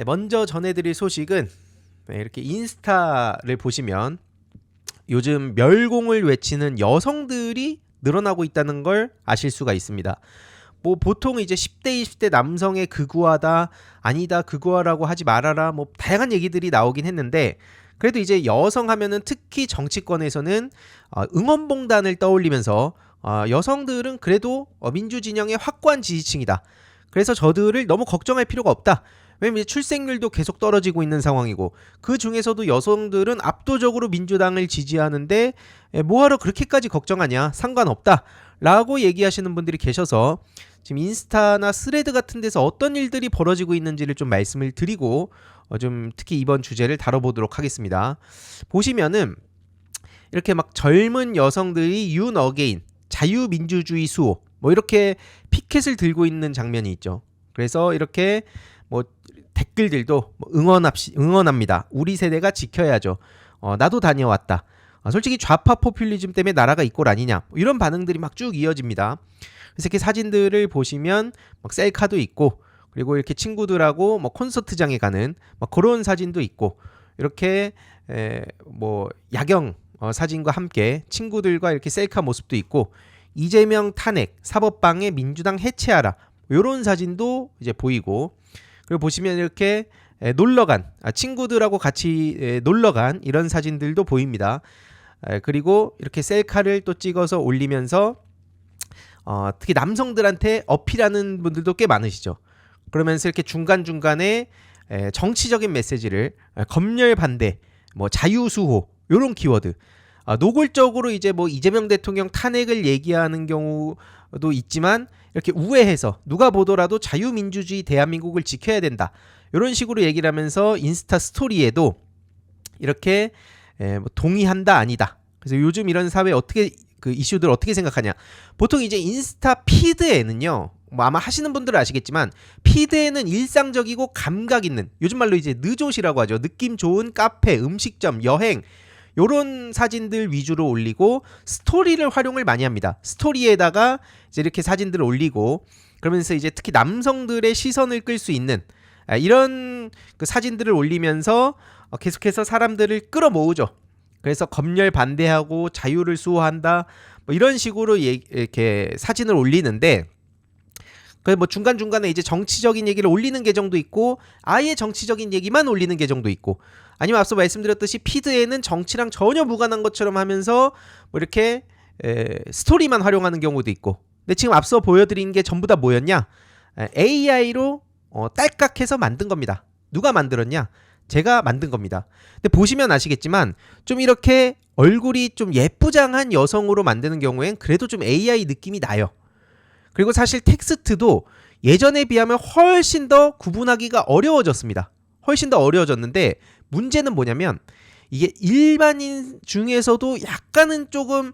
네, 먼저 전해드릴 소식은 이렇게 인스타를 보시면 요즘 멸공을 외치는 여성들이 늘어나고 있다는 걸 아실 수가 있습니다. 뭐 보통 이제 10대 20대 남성의 극우하다, 아니다 극우하라고 하지 말아라, 뭐 다양한 얘기들이 나오긴 했는데, 그래도 이제 여성 하면은 특히 정치권에서는 응원봉단을 떠올리면서 여성들은 그래도 민주진영의 확고한 지지층이다, 그래서 저들을 너무 걱정할 필요가 없다, 왜냐면 출생률도 계속 떨어지고 있는 상황이고 그 중에서도 여성들은 압도적으로 민주당을 지지하는데 뭐하러 그렇게까지 걱정하냐, 상관없다 라고 얘기하시는 분들이 계셔서 지금 인스타나 스레드 같은 데서 어떤 일들이 벌어지고 있는지를 좀 말씀을 드리고 좀 특히 이번 주제를 다뤄보도록 하겠습니다. 보시면은 이렇게 막 젊은 여성들이 윤 어게인, 자유민주주의 수호 뭐 이렇게 피켓을 들고 있는 장면이 있죠. 그래서 이렇게 뭐 댓글들도 응원합니다. 우리 세대가 지켜야죠. 나도 다녀왔다. 솔직히 좌파 포퓰리즘 때문에 나라가 이 꼴 아니냐, 뭐 이런 반응들이 막 쭉 이어집니다. 그래서 이렇게 사진들을 보시면 막 셀카도 있고, 그리고 이렇게 친구들하고 뭐 콘서트장에 가는 막 그런 사진도 있고, 이렇게 뭐 야경 사진과 함께 친구들과 이렇게 셀카 모습도 있고, 이재명 탄핵, 사법방해, 민주당 해체하라, 이런 사진도 이제 보이고, 그리고 보시면 이렇게 놀러간 친구들하고 같이 놀러간 이런 사진들도 보입니다. 그리고 이렇게 셀카를 또 찍어서 올리면서 특히 남성들한테 어필하는 분들도 꽤 많으시죠. 그러면서 이렇게 중간중간에 정치적인 메시지를 검열 반대, 뭐 자유수호 이런 키워드, 노골적으로 이제 뭐 이재명 대통령 탄핵을 얘기하는 경우도 있지만 이렇게 우회해서 누가 보더라도 자유민주주의 대한민국을 지켜야 된다, 이런 식으로 얘기를 하면서 인스타 스토리에도 이렇게 뭐 동의한다, 아니다. 그래서 요즘 이런 사회 어떻게 그 이슈들 어떻게 생각하냐. 보통 이제 인스타 피드에는요, 뭐 아마 하시는 분들은 아시겠지만 피드에는 일상적이고 감각 있는, 요즘 말로 이제 느조시라고 하죠. 느낌 좋은 카페, 음식점, 여행 요런 사진들 위주로 올리고 스토리를 활용을 많이 합니다. 스토리에다가 이제 이렇게 사진들을 올리고 그러면서 이제 특히 남성들의 시선을 끌 수 있는 이런 그 사진들을 올리면서 계속해서 사람들을 끌어모으죠. 그래서 검열 반대하고 자유를 수호한다, 뭐 이런 식으로 이렇게 사진을 올리는데, 그 뭐 중간중간에 이제 정치적인 얘기를 올리는 계정도 있고 아예 정치적인 얘기만 올리는 계정도 있고, 아니면 앞서 말씀드렸듯이 피드에는 정치랑 전혀 무관한 것처럼 하면서 뭐 이렇게 스토리만 활용하는 경우도 있고. 근데 지금 앞서 보여드린 게 전부 다 뭐였냐, AI로 딸깍해서 만든 겁니다. 누가 만들었냐, 제가 만든 겁니다. 근데 보시면 아시겠지만 좀 이렇게 얼굴이 좀 예쁘장한 여성으로 만드는 경우엔 그래도 좀 AI 느낌이 나요. 그리고 사실 텍스트도 예전에 비하면 훨씬 더 구분하기가 어려워졌습니다. 훨씬 더 어려워졌는데 문제는 뭐냐면 이게 일반인 중에서도 약간은 조금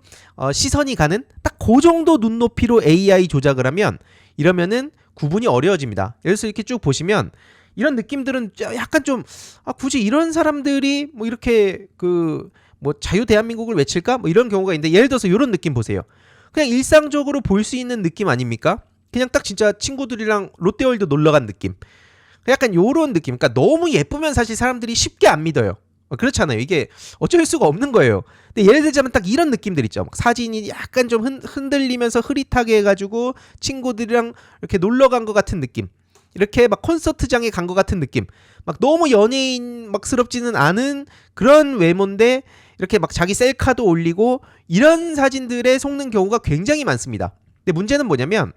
시선이 가는 딱 그 정도 눈높이로 AI 조작을 하면 이러면은 구분이 어려워집니다. 예를 들어서 이렇게 쭉 보시면 이런 느낌들은 약간 좀 굳이 이런 사람들이 뭐 이렇게 그 뭐 자유 대한민국을 외칠까? 뭐 이런 경우가 있는데, 예를 들어서 이런 느낌 보세요. 그냥 일상적으로 볼 수 있는 느낌 아닙니까? 그냥 딱 진짜 친구들이랑 롯데월드 놀러간 느낌. 약간 요런 느낌. 그러니까 너무 예쁘면 사실 사람들이 쉽게 안 믿어요. 그렇잖아요. 이게 어쩔 수가 없는 거예요. 근데 예를 들자면 딱 이런 느낌들 있죠. 막 사진이 약간 좀 흔들리면서 흐릿하게 해가지고 친구들이랑 이렇게 놀러 간 것 같은 느낌. 이렇게 막 콘서트장에 간 것 같은 느낌. 막 너무 연예인 막 스럽지는 않은 그런 외모인데 이렇게 막 자기 셀카도 올리고 이런 사진들에 속는 경우가 굉장히 많습니다. 근데 문제는 뭐냐면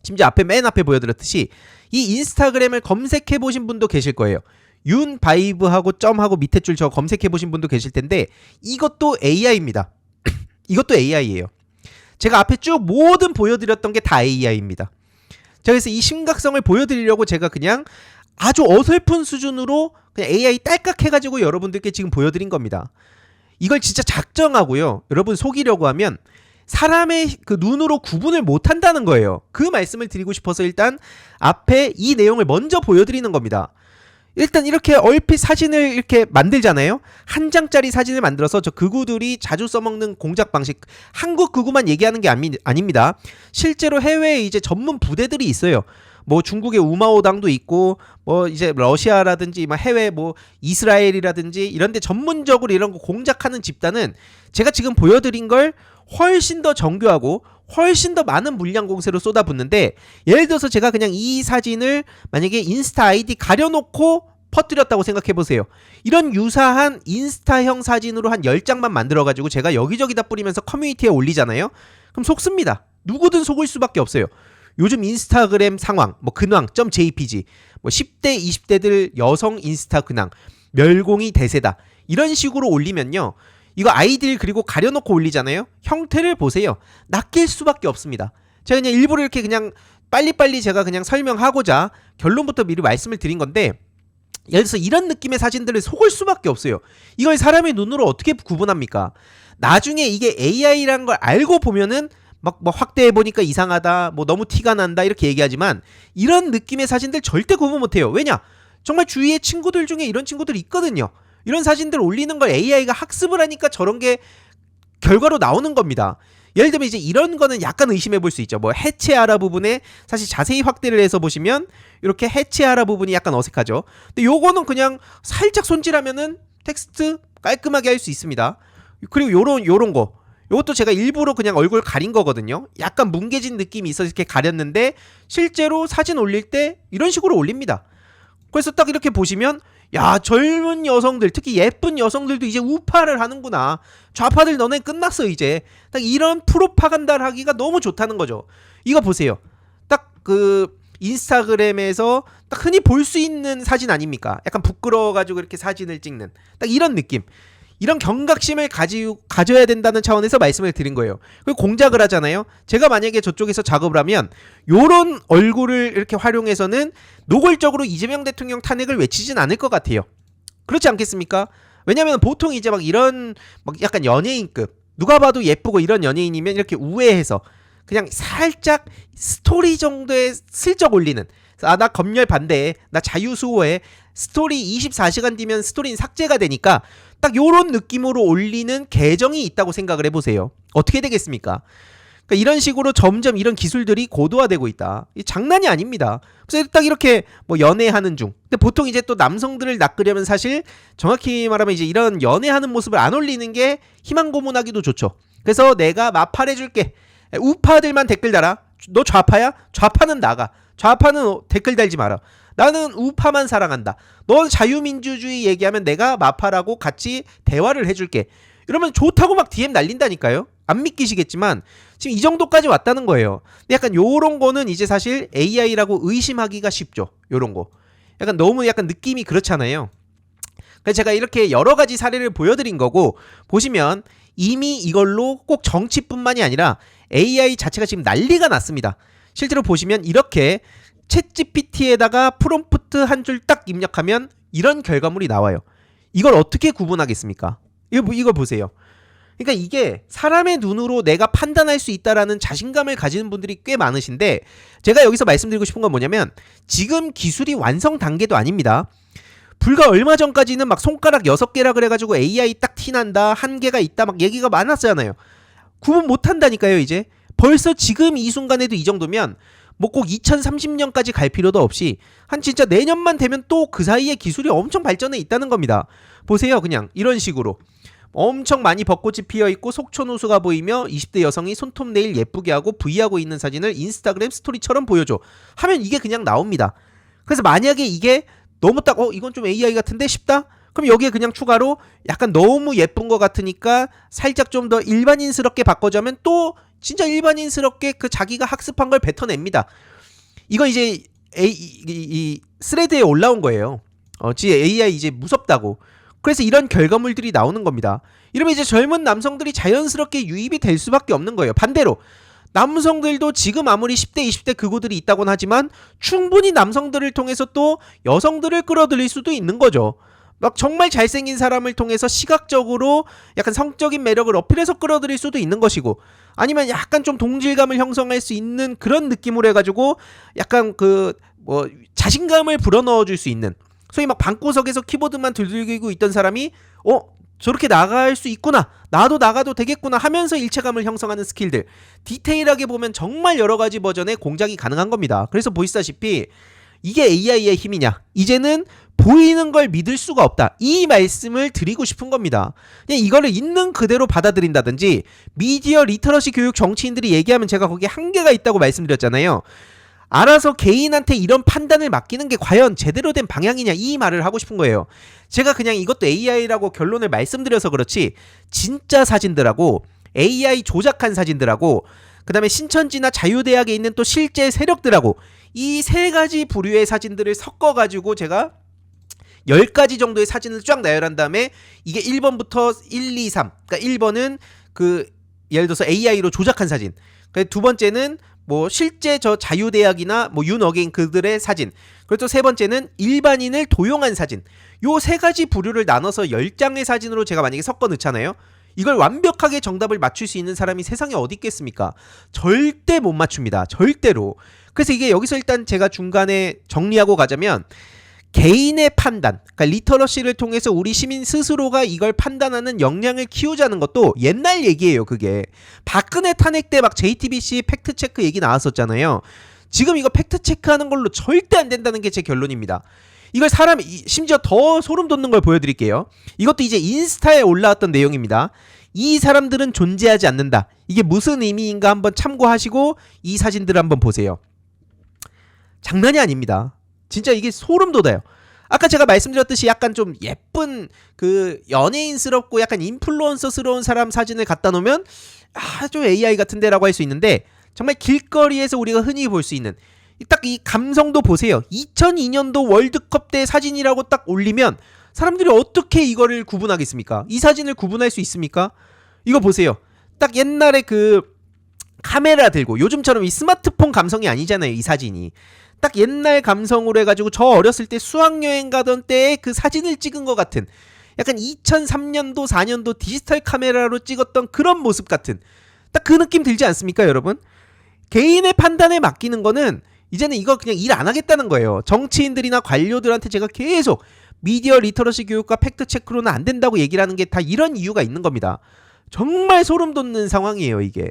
심지어 맨 앞에 보여드렸듯이 이 인스타그램을 검색해 보신 분도 계실 거예요. 윤 바이브하고 점하고 밑에 줄 저 검색해 보신 분도 계실 텐데 이것도 AI입니다. 이것도 AI예요. 제가 앞에 쭉 모든 보여드렸던 게 다 AI입니다. 자, 그래서 이 심각성을 보여드리려고 제가 그냥 아주 어설픈 수준으로 그냥 AI 딸깍 해가지고 여러분들께 지금 보여드린 겁니다. 이걸 진짜 작정하고요, 여러분 속이려고 하면 사람의 그 눈으로 구분을 못한다는 거예요. 그 말씀을 드리고 싶어서 일단 앞에 이 내용을 먼저 보여드리는 겁니다. 일단 이렇게 얼핏 사진을 이렇게 만들잖아요. 한 장짜리 사진을 만들어서 저 극우들이 자주 써먹는 공작 방식, 한국 극우만 얘기하는 게 아닙니다. 실제로 해외에 이제 전문 부대들이 있어요. 뭐 중국의 우마오당도 있고 뭐 이제 러시아라든지 뭐 해외 뭐 이스라엘이라든지 이런데 전문적으로 이런 거 공작하는 집단은 제가 지금 보여드린 걸 훨씬 더 정교하고 훨씬 더 많은 물량 공세로 쏟아붓는데, 예를 들어서 제가 그냥 이 사진을 만약에 인스타 아이디 가려놓고 퍼뜨렸다고 생각해보세요. 이런 유사한 인스타형 사진으로 한 10장만 만들어가지고 제가 여기저기다 뿌리면서 커뮤니티에 올리잖아요. 그럼 속습니다. 누구든 속을 수밖에 없어요. 요즘 인스타그램 상황, 뭐 근황.jpg, 뭐 10대 20대들 여성 인스타 근황, 멸공이 대세다, 이런 식으로 올리면요, 이거 아이디를 그리고 가려놓고 올리잖아요. 형태를 보세요. 낚일 수밖에 없습니다. 제가 그냥 일부러 이렇게 그냥 빨리빨리 제가 그냥 설명하고자 결론부터 미리 말씀을 드린 건데, 예를 들어서 이런 느낌의 사진들을 속을 수밖에 없어요. 이걸 사람의 눈으로 어떻게 구분합니까? 나중에 이게 AI라는 걸 알고 보면은 막 뭐 확대해보니까 이상하다, 뭐 너무 티가 난다 이렇게 얘기하지만, 이런 느낌의 사진들 절대 구분 못해요. 왜냐? 정말 주위에 친구들 중에 이런 친구들이 있거든요. 이런 사진들 올리는 걸 AI가 학습을 하니까 저런 게 결과로 나오는 겁니다. 예를 들면 이제 이런 거는 약간 의심해 볼 수 있죠. 뭐 해체하라 부분에 사실 자세히 확대를 해서 보시면 이렇게 해체하라 부분이 약간 어색하죠. 근데 요거는 그냥 살짝 손질하면은 텍스트 깔끔하게 할 수 있습니다. 그리고 요런 거, 요것도 제가 일부러 그냥 얼굴 가린 거거든요. 약간 뭉개진 느낌이 있어서 이렇게 가렸는데 실제로 사진 올릴 때 이런 식으로 올립니다. 그래서 딱 이렇게 보시면, 야, 젊은 여성들, 특히 예쁜 여성들도 이제 우파를 하는구나. 좌파들 너네 끝났어 이제. 딱 이런 프로파간다를 하기가 너무 좋다는 거죠. 이거 보세요. 딱 그 인스타그램에서 딱 흔히 볼 수 있는 사진 아닙니까? 약간 부끄러워가지고 이렇게 사진을 찍는 딱 이런 느낌. 이런 경각심을 가져야 된다는 차원에서 말씀을 드린 거예요. 그리고 공작을 하잖아요. 제가 만약에 저쪽에서 작업을 하면 요런 얼굴을 이렇게 활용해서는 노골적으로 이재명 대통령 탄핵을 외치진 않을 것 같아요. 그렇지 않겠습니까? 왜냐면 보통 이제 막 이런 막 약간 연예인급, 누가 봐도 예쁘고 이런 연예인이면 이렇게 우회해서 그냥 살짝 스토리 정도에 슬쩍 올리는, 아, 나 검열 반대해, 나 자유 수호해, 스토리 24시간 뒤면 스토리는 삭제가 되니까 딱 요런 느낌으로 올리는 계정이 있다고 생각을 해보세요. 어떻게 되겠습니까? 그러니까 이런 식으로 점점 이런 기술들이 고도화되고 있다. 이 장난이 아닙니다. 그래서 딱 이렇게 뭐 연애하는 중. 근데 보통 이제 또 남성들을 낚으려면 사실 정확히 말하면 이제 이런 연애하는 모습을 안 올리는 게 희망 고문하기도 좋죠. 그래서 내가 마팔해줄게. 우파들만 댓글 달아. 너 좌파야? 좌파는 나가. 좌파는 댓글 달지 마라. 나는 우파만 사랑한다. 넌 자유민주주의 얘기하면 내가 마파라고 같이 대화를 해줄게. 이러면 좋다고 막 DM 날린다니까요. 안 믿기시겠지만 지금 이 정도까지 왔다는 거예요. 근데 약간 요런 거는 이제 사실 AI라고 의심하기가 쉽죠. 요런 거. 약간 너무 약간 느낌이 그렇잖아요. 그래서 제가 이렇게 여러 가지 사례를 보여드린 거고, 보시면 이미 이걸로 꼭 정치뿐만이 아니라 AI 자체가 지금 난리가 났습니다. 실제로 보시면 이렇게 챗GPT에다가 프롬프트 한 줄 딱 입력하면 이런 결과물이 나와요. 이걸 어떻게 구분하겠습니까? 이거 보세요. 그러니까 이게 사람의 눈으로 내가 판단할 수 있다라는 자신감을 가지는 분들이 꽤 많으신데, 제가 여기서 말씀드리고 싶은 건 뭐냐면 지금 기술이 완성 단계도 아닙니다. 불과 얼마 전까지는 막 손가락 6개라 그래가지고 AI 딱 티난다, 한계가 있다 막 얘기가 많았잖아요. 구분 못한다니까요. 이제 벌써 지금 이 순간에도 이 정도면 뭐 꼭 2030년까지 갈 필요도 없이 한 진짜 내년만 되면 또 그 사이에 기술이 엄청 발전해 있다는 겁니다. 보세요. 그냥 이런 식으로 엄청 많이 벚꽃이 피어있고 속초누수가 보이며 20대 여성이 손톱 네일 예쁘게 하고 V하고 있는 사진을 인스타그램 스토리처럼 보여줘 하면 이게 그냥 나옵니다. 그래서 만약에 이게 너무 딱 이건 좀 AI 같은데 싶다? 그럼 여기에 그냥 추가로 약간 너무 예쁜 것 같으니까 살짝 좀 더 일반인스럽게 바꿔주면 또 진짜 일반인스럽게 그 자기가 학습한 걸 뱉어냅니다. 이거 이제 이 스레드에 올라온 거예요. AI 이제 무섭다고. 그래서 이런 결과물들이 나오는 겁니다. 이러면 이제 젊은 남성들이 자연스럽게 유입이 될 수밖에 없는 거예요. 반대로 남성들도 지금 아무리 10대 20대 그구들이 있다고는 하지만 충분히 남성들을 통해서 또 여성들을 끌어들일 수도 있는 거죠. 막 정말 잘생긴 사람을 통해서 시각적으로 약간 성적인 매력을 어필해서 끌어들일 수도 있는 것이고, 아니면 약간 좀 동질감을 형성할 수 있는 그런 느낌으로 해가지고 약간 그 뭐 자신감을 불어넣어 줄 수 있는, 소위 막 방구석에서 키보드만 두들기고 있던 사람이 저렇게 나갈 수 있구나, 나도 나가도 되겠구나 하면서 일체감을 형성하는 스킬들, 디테일하게 보면 정말 여러가지 버전의 공작이 가능한 겁니다. 그래서 보시다시피 이게 AI의 힘이냐, 이제는 보이는 걸 믿을 수가 없다, 이 말씀을 드리고 싶은 겁니다. 그냥 이거를 있는 그대로 받아들인다든지, 미디어 리터러시 교육 정치인들이 얘기하면 제가 거기에 한계가 있다고 말씀드렸잖아요. 알아서 개인한테 이런 판단을 맡기는 게 과연 제대로 된 방향이냐, 이 말을 하고 싶은 거예요. 제가 그냥 이것도 AI라고 결론을 말씀드려서 그렇지, 진짜 사진들하고 AI 조작한 사진들하고 그 다음에 신천지나 자유대학에 있는 또 실제 세력들하고 이 세 가지 부류의 사진들을 섞어가지고 제가 10가지 정도의 사진을 쫙 나열한 다음에 이게 1번부터 1, 2, 3, 그러니까 1번은 그 예를 들어서 AI로 조작한 사진, 두 번째는 뭐 실제 저 자유대학이나 뭐 윤어게인 그들의 사진, 그리고 또 세 번째는 일반인을 도용한 사진, 요 세 가지 부류를 나눠서 10장의 사진으로 제가 만약에 섞어 넣잖아요. 이걸 완벽하게 정답을 맞출 수 있는 사람이 세상에 어디 있겠습니까? 절대 못 맞춥니다. 절대로. 그래서 이게 여기서 일단 제가 중간에 정리하고 가자면, 개인의 판단, 그러니까 리터러시를 통해서 우리 시민 스스로가 이걸 판단하는 역량을 키우자는 것도 옛날 얘기예요. 그게 박근혜 탄핵 때 막 JTBC 팩트체크 얘기 나왔었잖아요. 지금 이거 팩트체크하는 걸로 절대 안 된다는 게 제 결론입니다. 이걸 사람이, 심지어 더 소름 돋는 걸 보여드릴게요. 이것도 이제 인스타에 올라왔던 내용입니다. 이 사람들은 존재하지 않는다. 이게 무슨 의미인가 한번 참고하시고 이 사진들을 한번 보세요. 장난이 아닙니다. 진짜 이게 소름 돋아요. 아까 제가 말씀드렸듯이 약간 좀 예쁜 그 연예인스럽고 약간 인플루언서스러운 사람 사진을 갖다 놓으면 좀 AI 같은데 라고 할 수 있는데, 정말 길거리에서 우리가 흔히 볼 수 있는 딱 이 감성도 보세요. 2002년도 월드컵 때 사진이라고 딱 올리면 사람들이 어떻게 이거를 구분하겠습니까? 이 사진을 구분할 수 있습니까? 이거 보세요. 딱 옛날에 그 카메라 들고, 요즘처럼 이 스마트폰 감성이 아니잖아요, 이 사진이. 딱 옛날 감성으로 해가지고 저 어렸을 때 수학여행 가던 때의 그 사진을 찍은 것 같은, 약간 2003년도 4년도 디지털 카메라로 찍었던 그런 모습 같은 딱 그 느낌 들지 않습니까, 여러분? 개인의 판단에 맡기는 거는 이제는 이거 그냥 일 안 하겠다는 거예요. 정치인들이나 관료들한테 제가 계속 미디어 리터러시 교육과 팩트체크로는 안 된다고 얘기를 하는 게 다 이런 이유가 있는 겁니다. 정말 소름 돋는 상황이에요. 이게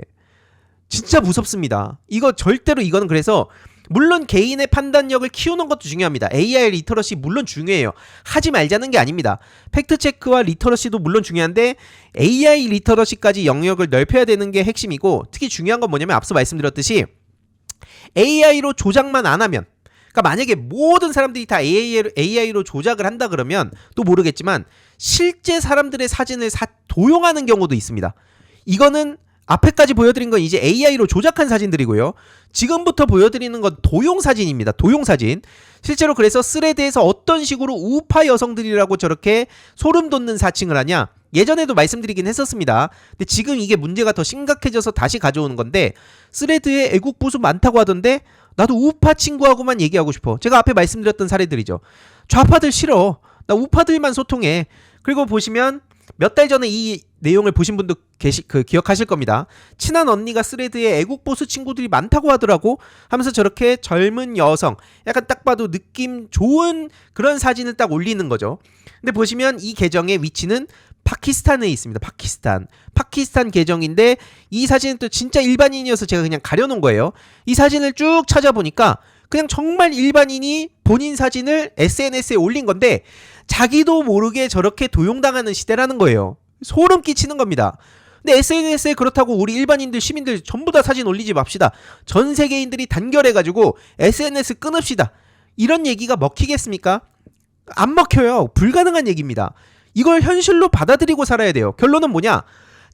진짜 무섭습니다. 이거 절대로, 이거는 그래서 물론 개인의 판단력을 키우는 것도 중요합니다. AI 리터러시 물론 중요해요. 하지 말자는 게 아닙니다. 팩트체크와 리터러시도 물론 중요한데 AI 리터러시까지 영역을 넓혀야 되는 게 핵심이고, 특히 중요한 건 뭐냐면 앞서 말씀드렸듯이 AI로 조작만 안 하면, 그러니까 만약에 모든 사람들이 다 AI로 조작을 한다 그러면 또 모르겠지만 실제 사람들의 사진을 도용하는 경우도 있습니다. 이거는 앞에까지 보여드린 건 이제 AI로 조작한 사진들이고요. 지금부터 보여드리는 건 도용 사진입니다. 도용 사진. 실제로 그래서 스레드에서 어떤 식으로 우파 여성들이라고 저렇게 소름 돋는 사칭을 하냐, 예전에도 말씀드리긴 했었습니다. 근데 지금 이게 문제가 더 심각해져서 다시 가져오는 건데, 스레드에 애국 보수 많다고 하던데 나도 우파 친구하고만 얘기하고 싶어. 제가 앞에 말씀드렸던 사례들이죠. 좌파들 싫어. 나 우파들만 소통해. 그리고 보시면 몇 달 전에 이 내용을 보신 분도 기억하실 겁니다. 친한 언니가 스레드에 애국보수 친구들이 많다고 하더라고 하면서 저렇게 젊은 여성, 약간 딱 봐도 느낌 좋은 그런 사진을 딱 올리는 거죠. 근데 보시면 이 계정의 위치는 파키스탄에 있습니다. 파키스탄 계정인데, 이 사진은 또 진짜 일반인이어서 제가 그냥 가려놓은 거예요. 이 사진을 쭉 찾아보니까 그냥 정말 일반인이 본인 사진을 SNS에 올린 건데 자기도 모르게 저렇게 도용당하는 시대라는 거예요. 소름 끼치는 겁니다. 근데 SNS에 그렇다고 우리 일반인들, 시민들 전부 다 사진 올리지 맙시다. 전 세계인들이 단결해가지고 SNS 끊읍시다. 이런 얘기가 먹히겠습니까? 안 먹혀요. 불가능한 얘기입니다. 이걸 현실로 받아들이고 살아야 돼요. 결론은 뭐냐?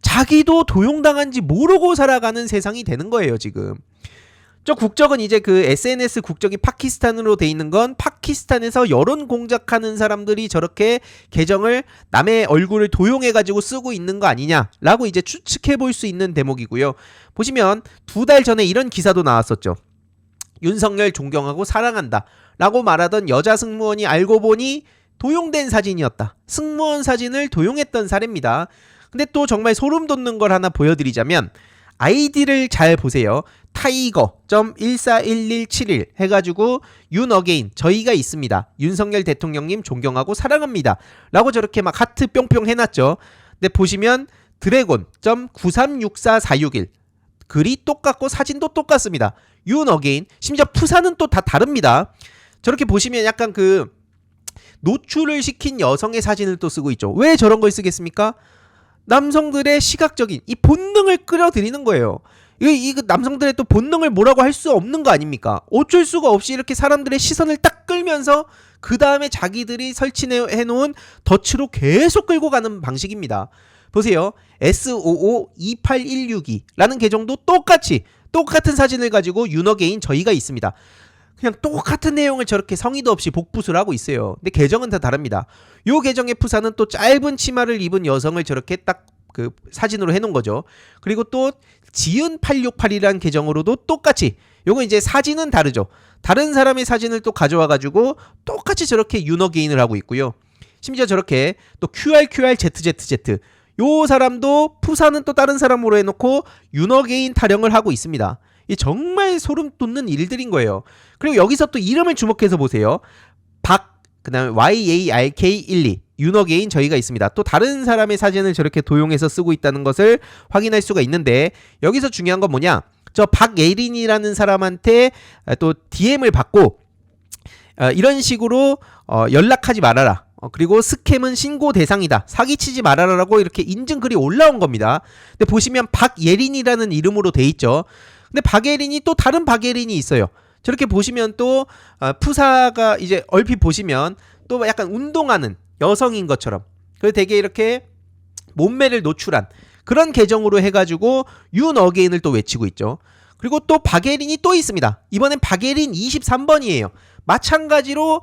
자기도 도용당한지 모르고 살아가는 세상이 되는 거예요, 지금. 저 국적은 이제 그 SNS 국적이 파키스탄으로 돼 있는 건 파키스탄에서 여론 공작하는 사람들이 저렇게 계정을 남의 얼굴을 도용해가지고 쓰고 있는 거 아니냐라고 이제 추측해 볼 수 있는 대목이고요. 보시면 2달 전에 이런 기사도 나왔었죠. 윤석열 존경하고 사랑한다 라고 말하던 여자 승무원이 알고 보니 도용된 사진이었다. 승무원 사진을 도용했던 사례입니다. 근데 또 정말 소름 돋는 걸 하나 보여드리자면, 아이디를 잘 보세요. 타이거.141171 해가지고 윤어게인 저희가 있습니다. 윤석열 대통령님 존경하고 사랑합니다. 라고 저렇게 막 하트 뿅뿅 해놨죠. 근데 보시면 드래곤.936441 글이 똑같고 사진도 똑같습니다. 윤어게인 심지어 푸사는 또 다 다릅니다. 저렇게 보시면 약간 그 노출을 시킨 여성의 사진을 또 쓰고 있죠. 왜 저런 걸 쓰겠습니까? 남성들의 시각적인 이 본능을 끌어들이는 거예요. 이 남성들의 또 본능을 뭐라고 할 수 없는 거 아닙니까? 어쩔 수가 없이 이렇게 사람들의 시선을 딱 끌면서 그 다음에 자기들이 설치해놓은 덫으로 계속 끌고 가는 방식입니다. 보세요. SOO28162라는 계정도 똑같은 사진을 가지고 윤어게인 저희가 있습니다. 그냥 똑같은 내용을 저렇게 성의도 없이 복붙을 하고 있어요. 근데 계정은 다 다릅니다. 요 계정의 푸사는 또 짧은 치마를 입은 여성을 저렇게 딱 그 사진으로 해놓은 거죠. 그리고 또 지은868이라는 계정으로도 똑같이 요거 이제 사진은 다르죠. 다른 사람의 사진을 또 가져와가지고 똑같이 저렇게 윤어게인을 하고 있고요. 심지어 저렇게 또 QRQRZZZ 요 사람도 푸사는 또 다른 사람으로 해놓고 윤어게인 타령을 하고 있습니다. 이 정말 소름 돋는 일들인 거예요. 그리고 여기서 또 이름을 주목해서 보세요. 그다음에 YARK12 윤어게인 저희가 있습니다. 또 다른 사람의 사진을 저렇게 도용해서 쓰고 있다는 것을 확인할 수가 있는데 여기서 중요한 건 뭐냐? 저 박예린이라는 사람한테 또 DM을 받고 이런 식으로 연락하지 말아라. 그리고 스캠은 신고 대상이다. 사기치지 말아라라고 이렇게 인증글이 올라온 겁니다. 근데 보시면 박예린이라는 이름으로 돼 있죠. 근데 박예린이 또 다른 박예린이 있어요. 저렇게 보시면 또 푸사가 이제 얼핏 보시면 또 약간 운동하는 여성인 것처럼 그리고 되게 이렇게 몸매를 노출한 그런 계정으로 해가지고 윤어게인을 또 외치고 있죠. 그리고 또 박예린이 또 있습니다. 이번엔 박예린 23번이에요. 마찬가지로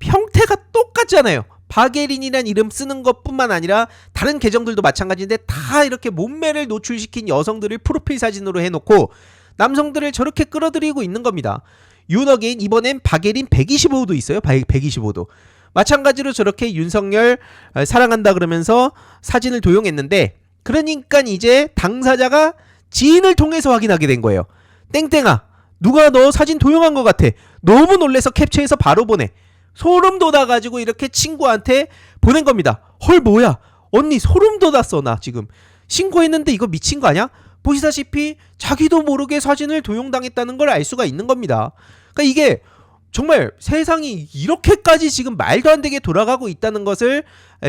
형태가 똑같잖아요. 박예린이란 이름 쓰는 것뿐만 아니라 다른 계정들도 마찬가지인데 다 이렇게 몸매를 노출시킨 여성들을 프로필 사진으로 해놓고 남성들을 저렇게 끌어들이고 있는 겁니다. 윤어게인 이번엔 박예린 125도 있어요. 125도. 마찬가지로 저렇게 윤석열 사랑한다 그러면서 사진을 도용했는데 그러니까 이제 당사자가 지인을 통해서 확인하게 된 거예요. 땡땡아 누가 너 사진 도용한 것 같아. 너무 놀래서 캡처해서 바로 보내. 소름 돋아가지고 이렇게 친구한테 보낸 겁니다. 헐 뭐야 언니 소름 돋았어 나 지금 신고했는데 이거 미친 거 아니야? 보시다시피 자기도 모르게 사진을 도용당했다는 걸 알 수가 있는 겁니다. 그러니까 이게 정말 세상이 이렇게까지 지금 말도 안 되게 돌아가고 있다는 것을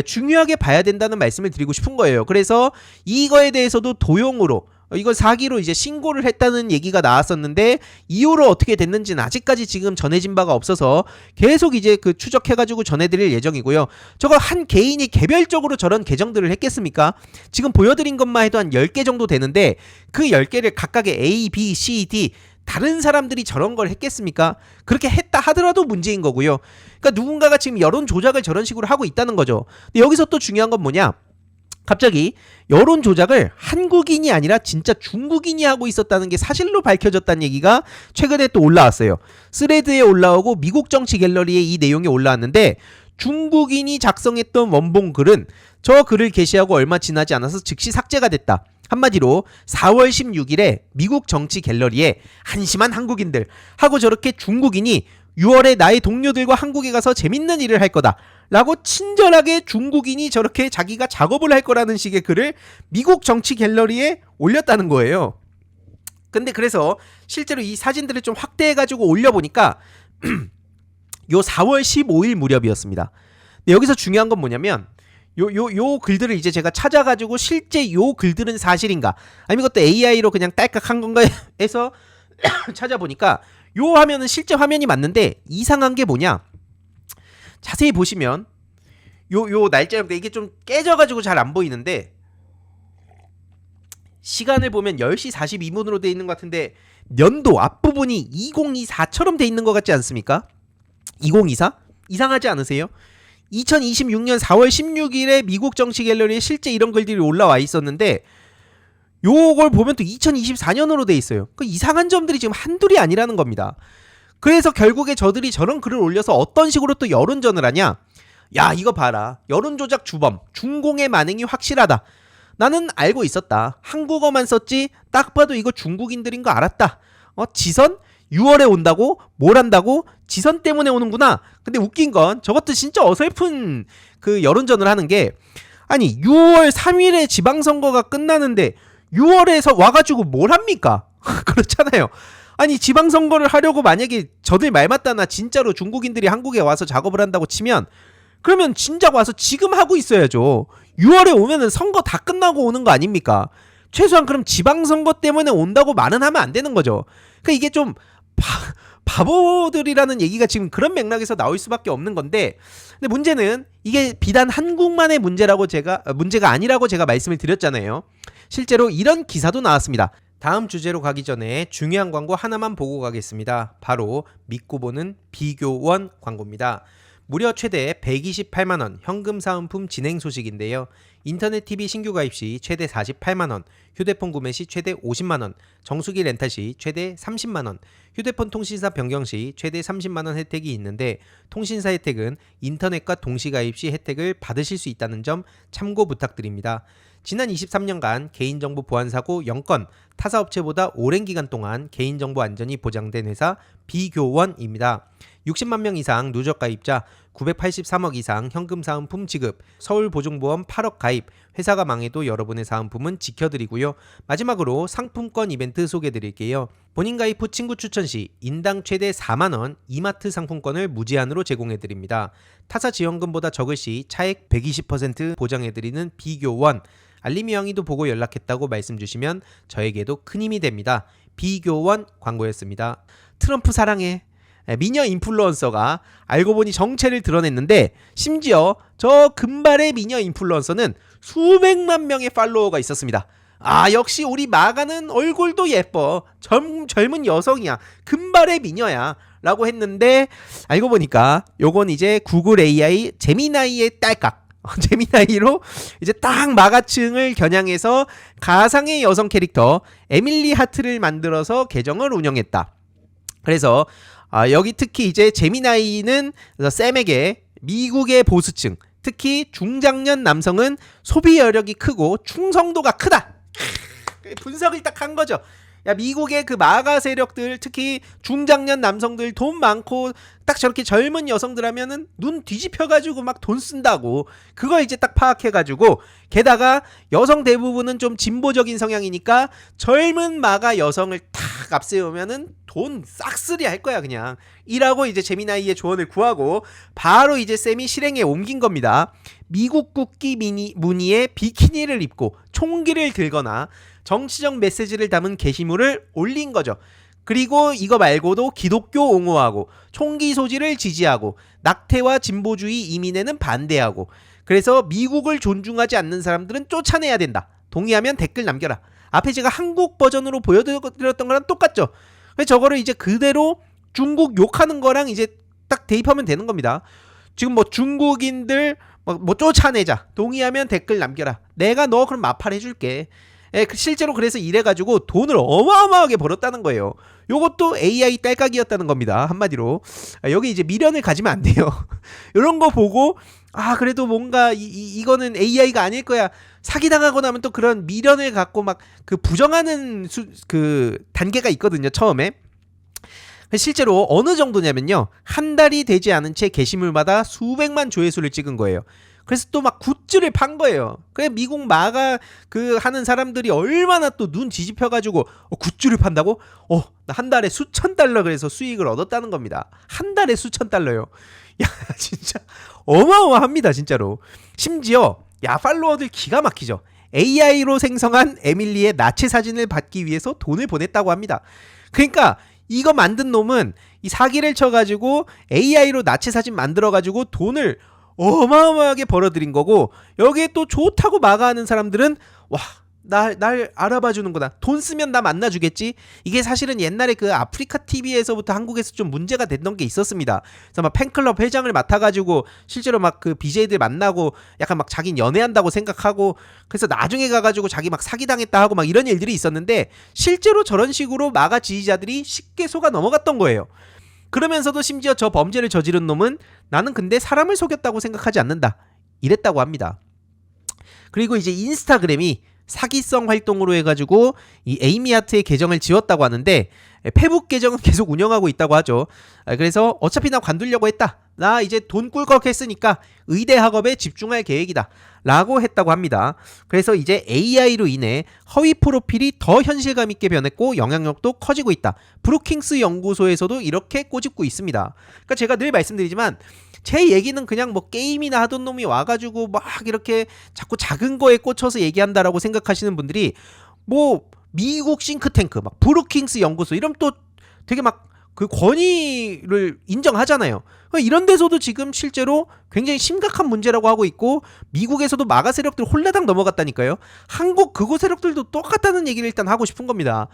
중요하게 봐야 된다는 말씀을 드리고 싶은 거예요. 그래서 이거에 대해서도 도용으로 이걸 사기로 이제 신고를 했다는 얘기가 나왔었는데 이후로 어떻게 됐는지는 아직까지 지금 전해진 바가 없어서 계속 이제 그 추적해가지고 전해드릴 예정이고요. 저거 한 개인이 개별적으로 저런 계정들을 했겠습니까? 지금 보여드린 것만 해도 한 10개 정도 되는데 그 10개를 각각의 A, B, C, D 다른 사람들이 저런 걸 했겠습니까? 그렇게 했다 하더라도 문제인 거고요. 그러니까 누군가가 지금 여론 조작을 저런 식으로 하고 있다는 거죠. 근데 여기서 또 중요한 건 뭐냐? 갑자기 여론 조작을 한국인이 아니라 진짜 중국인이 하고 있었다는 게 사실로 밝혀졌다는 얘기가 최근에 또 올라왔어요. 스레드에 올라오고 미국 정치 갤러리에 이 내용이 올라왔는데 중국인이 작성했던 원본 글은 저 글을 게시하고 얼마 지나지 않아서 즉시 삭제가 됐다. 한마디로 4월 16일에 미국 정치 갤러리에 한심한 한국인들 하고 저렇게 중국인이 6월에 나의 동료들과 한국에 가서 재밌는 일을 할 거다 라고 친절하게 중국인이 저렇게 자기가 작업을 할 거라는 식의 글을 미국 정치 갤러리에 올렸다는 거예요. 근데 그래서 실제로 이 사진들을 좀 확대해가지고 올려보니까 요 4월 15일 무렵이었습니다. 근데 여기서 중요한 건 뭐냐면 요 글들을 이제 제가 찾아가지고 실제 요 글들은 사실인가 아니면 이것도 AI로 그냥 딸깍한 건가 해서 찾아보니까 요 화면은 실제 화면이 맞는데 이상한 게 뭐냐 자세히 보시면 요 날짜인데 이게 좀 깨져가지고 잘 안 보이는데 시간을 보면 10시 42분으로 돼 있는 것 같은데 년도 앞부분이 2024처럼 돼 있는 것 같지 않습니까? 2024? 이상하지 않으세요? 2026년 4월 16일에 미국 정치 갤러리에 실제 이런 글들이 올라와 있었는데 요걸 보면 또 2024년으로 돼 있어요. 그 이상한 점들이 지금 한둘이 아니라는 겁니다. 그래서 결국에 저들이 저런 글을 올려서 어떤 식으로 또 여론전을 하냐? 야 이거 봐라. 여론조작 주범 중공의 만행이 확실하다. 나는 알고 있었다. 한국어만 썼지 딱 봐도 이거 중국인들인 거 알았다. 지선? 6월에 온다고? 뭘 한다고? 지선 때문에 오는구나. 근데 웃긴 건 저것도 진짜 어설픈 그 여론전을 하는 게, 아니 6월 3일에 지방선거가 끝나는데 6월에서 와가지고 뭘 합니까? 그렇잖아요. 아니 지방선거를 하려고 만약에 저들 말 맞다나 진짜로 중국인들이 한국에 와서 작업을 한다고 치면, 그러면 진작 와서 지금 하고 있어야죠. 6월에 오면은 선거 다 끝나고 오는 거 아닙니까? 최소한 그럼 지방선거 때문에 온다고 말은 하면 안 되는 거죠. 그러니까 이게 좀 바보들이라는 얘기가 지금 그런 맥락에서 나올 수밖에 없는 건데, 근데 문제는 이게 비단 한국만의 문제가 아니라고 제가 말씀을 드렸잖아요. 실제로 이런 기사도 나왔습니다. 다음 주제로 가기 전에 중요한 광고 하나만 보고 가겠습니다. 바로 믿고 보는 비교원 광고입니다. 무려 최대 128만원 현금 사은품 진행 소식인데요. 인터넷 TV 신규 가입 시 최대 48만원, 휴대폰 구매 시 최대 50만원, 정수기 렌탈 시 최대 30만원, 휴대폰 통신사 변경 시 최대 30만원 혜택이 있는데, 통신사 혜택은 인터넷과 동시 가입 시 혜택을 받으실 수 있다는 점 참고 부탁드립니다. 지난 23년간 개인정보 보안 사고 0건, 타사업체보다 오랜 기간 동안 개인정보 안전이 보장된 회사 비교원입니다. 60만 명 이상 누적 가입자, 983억 이상 현금 사은품 지급, 서울보증보험 8억 가입, 회사가 망해도 여러분의 사은품은 지켜드리고요. 마지막으로 상품권 이벤트 소개드릴게요. 본인 가입 후 친구 추천 시 인당 최대 4만원 이마트 상품권을 무제한으로 제공해드립니다. 타사 지원금보다 적을 시 차액 120% 보장해드리는 비교원. 알림이 영희도 보고 연락했다고 말씀 주시면 저에게도 큰 힘이 됩니다. 비교원 광고였습니다. 트럼프 사랑해. 미녀 인플루언서가 알고 보니 정체를 드러냈는데, 심지어 저 금발의 미녀 인플루언서는 수백만 명의 팔로워가 있었습니다. 아, 역시 우리 마가는 얼굴도 예뻐. 젊은 여성이야. 금발의 미녀야. 라고 했는데, 알고 보니까 요건 이제 구글 AI 제미나이의 딸깍. 제미나이로 이제 딱 마가층을 겨냥해서 가상의 여성 캐릭터 에밀리 하트를 만들어서 계정을 운영했다. 그래서 여기 특히 이제 제미나이는 샘에게 미국의 보수층, 특히 중장년 남성은 소비 여력이 크고 충성도가 크다. 분석을 딱 한 거죠. 야, 미국의 그 마가 세력들, 특히 중장년 남성들, 돈 많고 딱 저렇게 젊은 여성들 하면은 눈 뒤집혀가지고 막 돈 쓴다고. 그걸 이제 딱 파악해가지고, 게다가 여성 대부분은 좀 진보적인 성향이니까 젊은 마가 여성을 탁 앞세우면은 돈 싹쓸이 할 거야 그냥. 이라고 이제 제미나이의 조언을 구하고 바로 이제 쌤이 실행에 옮긴 겁니다. 미국 국기 무늬의 비키니를 입고 총기를 들거나 정치적 메시지를 담은 게시물을 올린 거죠. 그리고 이거 말고도 기독교 옹호하고 총기 소지를 지지하고 낙태와 진보주의 이민에는 반대하고, 그래서 미국을 존중하지 않는 사람들은 쫓아내야 된다. 동의하면 댓글 남겨라. 앞에 제가 한국 버전으로 보여드렸던 거랑 똑같죠. 그래서 저거를 이제 그대로 중국 욕하는 거랑 이제 딱 대입하면 되는 겁니다. 지금 뭐 중국인들 뭐 쫓아내자. 동의하면 댓글 남겨라. 내가 너 그럼 마팔 해줄게. 실제로 그래서 이래가지고 돈을 어마어마하게 벌었다는 거예요. 요것도 AI 딸깍이었다는 겁니다. 한마디로. 여기 이제 미련을 가지면 안 돼요. 이런 거 보고 그래도 뭔가 이거는 AI가 아닐 거야. 사기당하고 나면 또 그런 미련을 갖고 막 그 부정하는 그 단계가 있거든요. 처음에. 실제로 어느 정도냐면요, 한 달이 되지 않은 채 게시물마다 수백만 조회수를 찍은 거예요. 그래서 또 막 굿즈를 판 거예요. 그래 미국 마가 그 하는 사람들이 얼마나 또 눈 뒤집혀가지고 굿즈를 판다고? 나 한 달에 수천 달러 그래서 수익을 얻었다는 겁니다. 한 달에 수천 달러요. 야 진짜 어마어마합니다 진짜로. 심지어 팔로워들 기가 막히죠. AI로 생성한 에밀리의 나체 사진을 받기 위해서 돈을 보냈다고 합니다. 그러니까 이거 만든 놈은 이 사기를 쳐가지고 AI로 나체 사진 만들어가지고 돈을 어마어마하게 벌어들인 거고, 여기에 또 좋다고 마가하는 사람들은 날 알아봐주는구나. 돈 쓰면 나 만나주겠지. 이게 사실은 옛날에 그 아프리카 TV에서부터 한국에서 좀 문제가 됐던 게 있었습니다. 그래서 막 팬클럽 회장을 맡아가지고 실제로 막 그 BJ들 만나고 약간 막 자긴 연애한다고 생각하고, 그래서 나중에 가가지고 자기 막 사기당했다 하고 막 이런 일들이 있었는데, 실제로 저런 식으로 마가 지지자들이 쉽게 속아 넘어갔던 거예요. 그러면서도 심지어 저 범죄를 저지른 놈은 나는 근데 사람을 속였다고 생각하지 않는다. 이랬다고 합니다. 그리고 이제 인스타그램이 사기성 활동으로 해가지고 이 에이미아트의 계정을 지웠다고 하는데 페북 계정은 계속 운영하고 있다고 하죠. 그래서 어차피 나 관두려고 했다. 나 이제 돈 꿀꺽 했으니까 의대 학업에 집중할 계획이다. 라고 했다고 합니다. 그래서 이제 AI로 인해 허위 프로필이 더 현실감 있게 변했고 영향력도 커지고 있다. 브루킹스 연구소에서도 이렇게 꼬집고 있습니다. 그러니까 제가 늘 말씀드리지만 제 얘기는 그냥 뭐 게임이나 하던 놈이 와가지고 막 이렇게 자꾸 작은 거에 꽂혀서 얘기한다라고 생각하시는 분들이 뭐 미국 싱크탱크 막 브루킹스 연구소 이러면 또 되게 막 그 권위를 인정하잖아요. 이런 데서도 지금 실제로 굉장히 심각한 문제라고 하고 있고 미국에서도 마가 세력들 홀라당 넘어갔다니까요. 한국 극우 세력들도 똑같다는 얘기를 일단 하고 싶은 겁니다.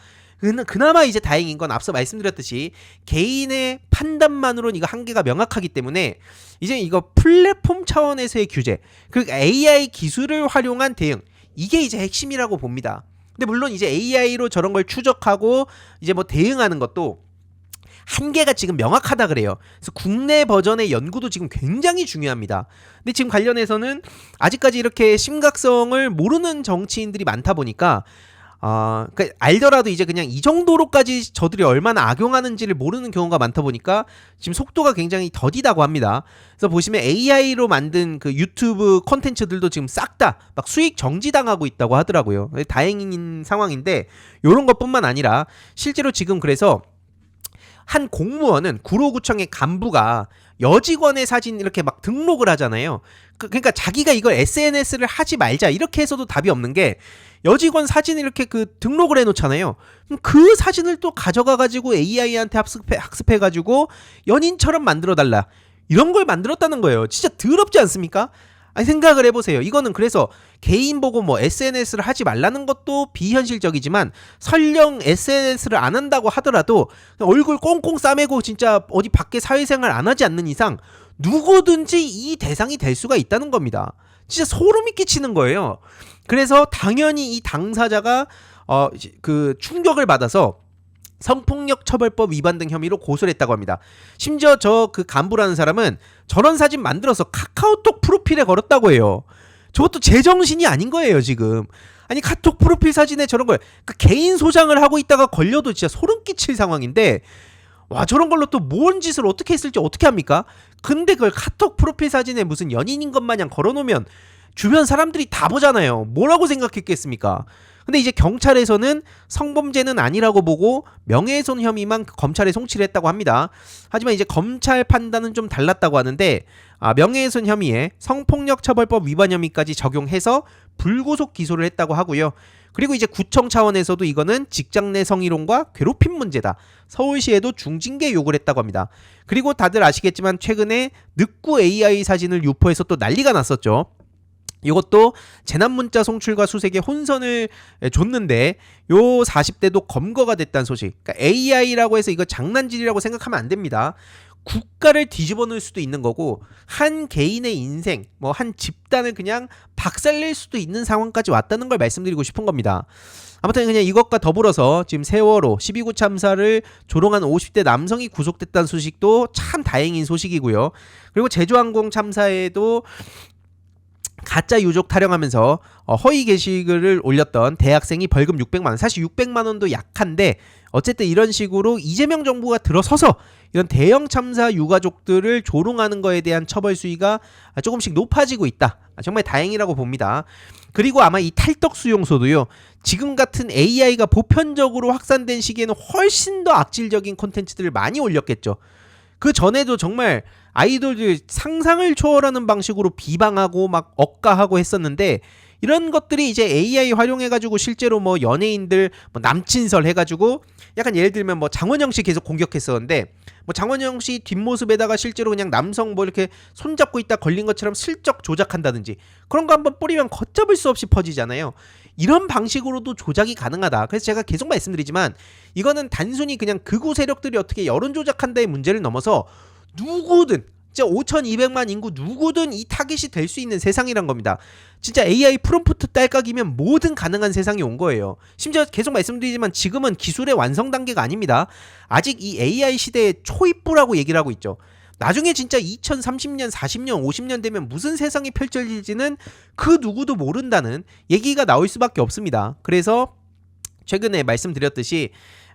그나마 이제 다행인 건 앞서 말씀드렸듯이 개인의 판단만으로는 이거 한계가 명확하기 때문에 이제 이거 플랫폼 차원에서의 규제 그리고 AI 기술을 활용한 대응 이게 이제 핵심이라고 봅니다. 근데 물론 이제 AI로 저런 걸 추적하고 이제 뭐 대응하는 것도 한계가 지금 명확하다 그래요. 그래서 국내 버전의 연구도 지금 굉장히 중요합니다. 근데 지금 관련해서는 아직까지 이렇게 심각성을 모르는 정치인들이 많다 보니까 그러니까 알더라도 이제 그냥 이 정도로까지 저들이 얼마나 악용하는지를 모르는 경우가 많다 보니까 지금 속도가 굉장히 더디다고 합니다. 그래서 보시면 AI로 만든 그 유튜브 콘텐츠들도 지금 싹 다 막 수익 정지당하고 있다고 하더라고요. 다행인 상황인데 이런 것뿐만 아니라 실제로 지금 그래서 한 공무원은 구로구청의 간부가 여직원의 사진 이렇게 막 등록을 하잖아요. 그러니까 자기가 이걸 SNS를 하지 말자 이렇게 해서도 답이 없는 게 여직원 사진을 이렇게 그 등록을 해놓잖아요. 그럼 그 사진을 또 가져가가지고 AI한테 학습해가지고 연인처럼 만들어달라 이런 걸 만들었다는 거예요. 진짜 더럽지 않습니까? 아니 생각을 해보세요. 이거는 그래서 개인 보고 뭐 SNS를 하지 말라는 것도 비현실적이지만 설령 SNS를 안 한다고 하더라도 얼굴 꽁꽁 싸매고 진짜 어디 밖에 사회생활 안 하지 않는 이상 누구든지 이 대상이 될 수가 있다는 겁니다. 진짜 소름이 끼치는 거예요. 그래서 당연히 이 당사자가 그 충격을 받아서 성폭력 처벌법 위반 등 혐의로 고소를 했다고 합니다. 심지어 저 그 간부라는 사람은 저런 사진 만들어서 카카오톡 프로필에 걸었다고 해요. 저것도 제정신이 아닌 거예요 지금. 아니 카톡 프로필 사진에 저런 걸 그 개인 소장을 하고 있다가 걸려도 진짜 소름 끼칠 상황인데 와 저런 걸로 또 뭔 짓을 어떻게 했을지 어떻게 합니까? 근데 그걸 카톡 프로필 사진에 무슨 연인인 것 마냥 걸어놓으면 주변 사람들이 다 보잖아요. 뭐라고 생각했겠습니까? 근데 이제 경찰에서는 성범죄는 아니라고 보고 명예훼손 혐의만 검찰에 송치를 했다고 합니다. 하지만 이제 검찰 판단은 좀 달랐다고 하는데 명예훼손 혐의에 성폭력 처벌법 위반 혐의까지 적용해서 불구속 기소를 했다고 하고요. 그리고 이제 구청 차원에서도 이거는 직장 내 성희롱과 괴롭힘 문제다. 서울시에도 중징계 요구를 했다고 합니다. 그리고 다들 아시겠지만 최근에 늑구 AI 사진을 유포해서 또 난리가 났었죠. 이것도 재난문자 송출과 수색에 혼선을 줬는데 요 40대도 검거가 됐다는 소식. 그러니까 AI라고 해서 이거 장난질이라고 생각하면 안 됩니다. 국가를 뒤집어 놓을 수도 있는 거고 한 개인의 인생, 뭐 한 집단을 그냥 박살낼 수도 있는 상황까지 왔다는 걸 말씀드리고 싶은 겁니다. 아무튼 그냥 이것과 더불어서 지금 세월호 12구 참사를 조롱한 50대 남성이 구속됐다는 소식도 참 다행인 소식이고요. 그리고 제주항공 참사에도 가짜 유족 타령하면서 허위 게시글을 올렸던 대학생이 벌금 600만 원. 사실 600만 원도 약한데 어쨌든 이런 식으로 이재명 정부가 들어서서 이런 대형 참사 유가족들을 조롱하는 거에 대한 처벌 수위가 조금씩 높아지고 있다. 정말 다행이라고 봅니다. 그리고 아마 이 탈덕 수용소도요. 지금 같은 AI가 보편적으로 확산된 시기에는 훨씬 더 악질적인 콘텐츠들을 많이 올렸겠죠. 그 전에도 정말 아이돌들 상상을 초월하는 방식으로 비방하고 막 억가하고 했었는데 이런 것들이 이제 AI 활용해가지고 실제로 뭐 연예인들 뭐 남친설 해가지고 약간 예를 들면 뭐 장원영 씨 계속 공격했었는데 뭐 장원영 씨 뒷모습에다가 실제로 그냥 남성 뭐 이렇게 손잡고 있다 걸린 것처럼 슬쩍 조작한다든지 그런 거 한번 뿌리면 걷잡을 수 없이 퍼지잖아요. 이런 방식으로도 조작이 가능하다. 그래서 제가 계속 말씀드리지만 이거는 단순히 그냥 극우 세력들이 어떻게 여론 조작한다의 문제를 넘어서 누구든 진짜 5,200만 인구 누구든 이 타깃이 될 수 있는 세상이란 겁니다. 진짜 AI 프롬프트 딸깍이면 뭐든 가능한 세상이 온 거예요. 심지어 계속 말씀드리지만 지금은 기술의 완성 단계가 아닙니다. 아직 이 AI 시대의 초입부라고 얘기를 하고 있죠. 나중에 진짜 2030년, 40년, 50년 되면 무슨 세상이 펼쳐질지는 그 누구도 모른다는 얘기가 나올 수밖에 없습니다. 그래서 최근에 말씀드렸듯이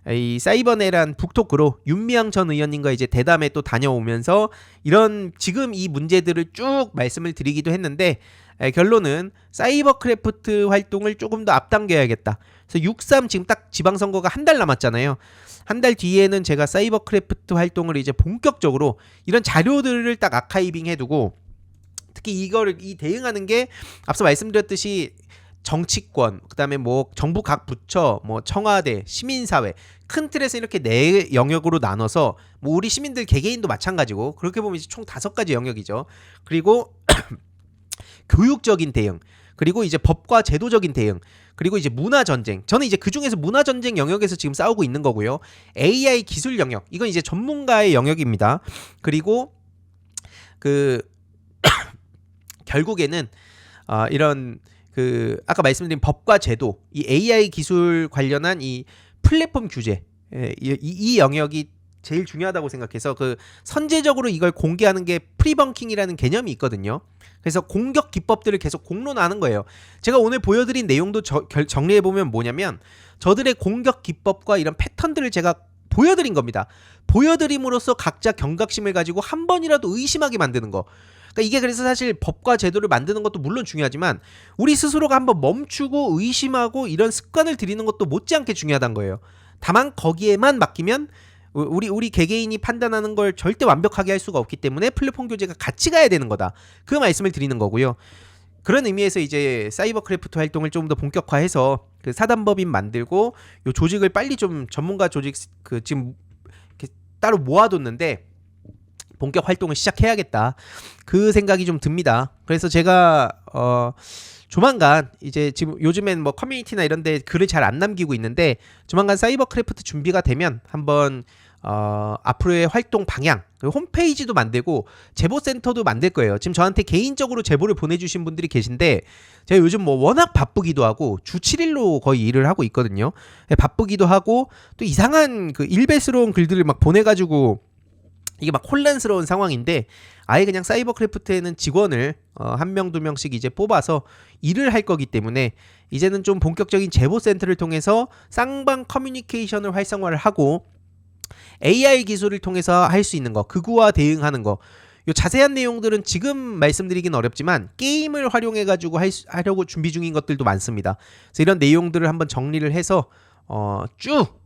이 사이버네란 북토크로 윤미향 전 의원님과 이제 대담에 또 다녀오면서 이런 지금 이 문제들을 쭉 말씀을 드리기도 했는데 결론은 사이버크래프트 활동을 조금 더 앞당겨야겠다. 그래서 6.3 지금 딱 지방선거가 한 달 남았잖아요. 한 달 뒤에는 제가 사이버크래프트 활동을 이제 본격적으로 이런 자료들을 딱 아카이빙 해두고 특히 이거를 대응하는 게 앞서 말씀드렸듯이 정치권, 그다음에 뭐 정부 각 부처, 뭐 청와대, 시민사회 큰 틀에서 이렇게 네 영역으로 나눠서 뭐 우리 시민들 개개인도 마찬가지고 그렇게 보면 이제 총 5가지 영역이죠. 그리고 교육적인 대응, 그리고 이제 법과 제도적인 대응, 그리고 이제 문화 전쟁. 저는 이제 그 중에서 문화 전쟁 영역에서 지금 싸우고 있는 거고요. AI 기술 영역, 이건 이제 전문가의 영역입니다. 그리고 그 결국에는 이런 그 아까 말씀드린 법과 제도, 이 AI 기술 관련한 이 플랫폼 규제, 이 영역이 제일 중요하다고 생각해서 그 선제적으로 이걸 공개하는 게 프리벙킹이라는 개념이 있거든요. 그래서 공격 기법들을 계속 공론화하는 거예요. 제가 오늘 보여드린 내용도 정리해보면 뭐냐면 저들의 공격 기법과 이런 패턴들을 제가 보여드린 겁니다. 보여드림으로써 각자 경각심을 가지고 한 번이라도 의심하게 만드는 거. 그러니까 이게 그래서 사실 법과 제도를 만드는 것도 물론 중요하지만 우리 스스로가 한번 멈추고 의심하고 이런 습관을 들이는 것도 못지않게 중요하다는 거예요. 다만 거기에만 맡기면 우리 개개인이 판단하는 걸 절대 완벽하게 할 수가 없기 때문에 플랫폼 교제가 같이 가야 되는 거다. 그 말씀을 드리는 거고요. 그런 의미에서 이제 사이버크래프트 활동을 좀 더 본격화해서 그 사단법인 만들고 요 조직을 빨리 좀 전문가 조직 그 지금 이렇게 따로 모아뒀는데 본격 활동을 시작해야겠다. 그 생각이 좀 듭니다. 그래서 제가 조만간 이제 지금 요즘엔 뭐 커뮤니티나 이런 데 글을 잘 안 남기고 있는데 조만간 사이버크래프트 준비가 되면 한번 앞으로의 활동 방향, 홈페이지도 만들고 제보센터도 만들 거예요. 지금 저한테 개인적으로 제보를 보내주신 분들이 계신데 제가 요즘 뭐 워낙 바쁘기도 하고 주 7일로 거의 일을 하고 있거든요. 바쁘기도 하고 또 이상한 그 일베스러운 글들을 막 보내가지고 이게 막 혼란스러운 상황인데 아예 그냥 사이버크래프트에는 직원을 1명, 2명씩 이제 뽑아서 일을 할 거기 때문에 이제는 좀 본격적인 제보센터를 통해서 쌍방 커뮤니케이션을 활성화를 하고 AI 기술을 통해서 할 수 있는 거, 극우와 대응하는 거, 요 자세한 내용들은 지금 말씀드리긴 어렵지만 게임을 활용해가지고 하려고 준비 중인 것들도 많습니다. 그래서 이런 내용들을 한번 정리를 해서 쭉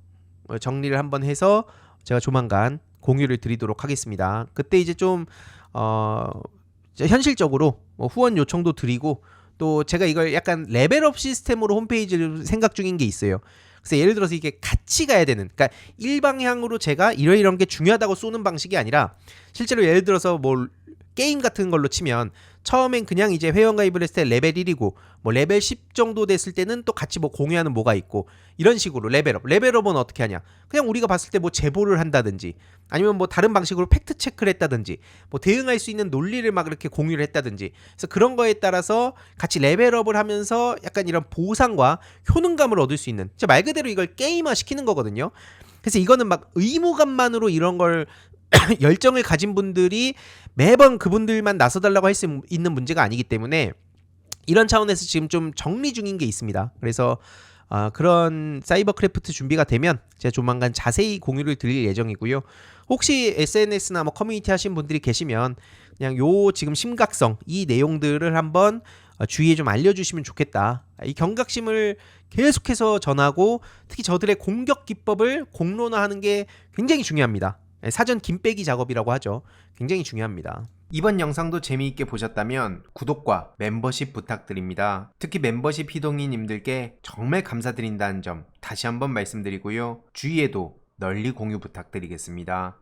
정리를 한번 해서 제가 조만간 공유를 드리도록 하겠습니다. 그때 이제 좀 현실적으로 뭐 후원 요청도 드리고 또 제가 이걸 약간 레벨업 시스템으로 홈페이지를 생각 중인 게 있어요. 그래서 예를 들어서 이게 같이 가야 되는, 그러니까 일방향으로 제가 이런 게 중요하다고 쏘는 방식이 아니라 실제로 예를 들어서 뭐 게임 같은 걸로 치면 처음엔 그냥 이제 회원가입을 했을 때 레벨 1이고 뭐 레벨 10 정도 됐을 때는 또 같이 뭐 공유하는 뭐가 있고 이런 식으로 레벨업은 어떻게 하냐, 그냥 우리가 봤을 때 뭐 제보를 한다든지 아니면 뭐 다른 방식으로 팩트 체크를 했다든지 뭐 대응할 수 있는 논리를 막 이렇게 공유를 했다든지, 그래서 그런 거에 따라서 같이 레벨업을 하면서 약간 이런 보상과 효능감을 얻을 수 있는, 말 그대로 이걸 게임화 시키는 거거든요. 그래서 이거는 막 의무감만으로 이런 걸 열정을 가진 분들이 매번 그분들만 나서달라고 할 수 있는 문제가 아니기 때문에 이런 차원에서 지금 좀 정리 중인 게 있습니다. 그래서 그런 사이버크래프트 준비가 되면 제가 조만간 자세히 공유를 드릴 예정이고요. 혹시 SNS나 뭐 커뮤니티 하신 분들이 계시면 그냥 요 지금 심각성, 이 내용들을 한번 주위에 좀 알려주시면 좋겠다. 이 경각심을 계속해서 전하고 특히 저들의 공격 기법을 공론화하는 게 굉장히 중요합니다. 사전 김빼기 작업이라고 하죠. 굉장히 중요합니다. 이번 영상도 재미있게 보셨다면 구독과 멤버십 부탁드립니다. 특히 멤버십 희동이님들께 정말 감사드린다는 점 다시 한번 말씀드리고요. 주위에도 널리 공유 부탁드리겠습니다.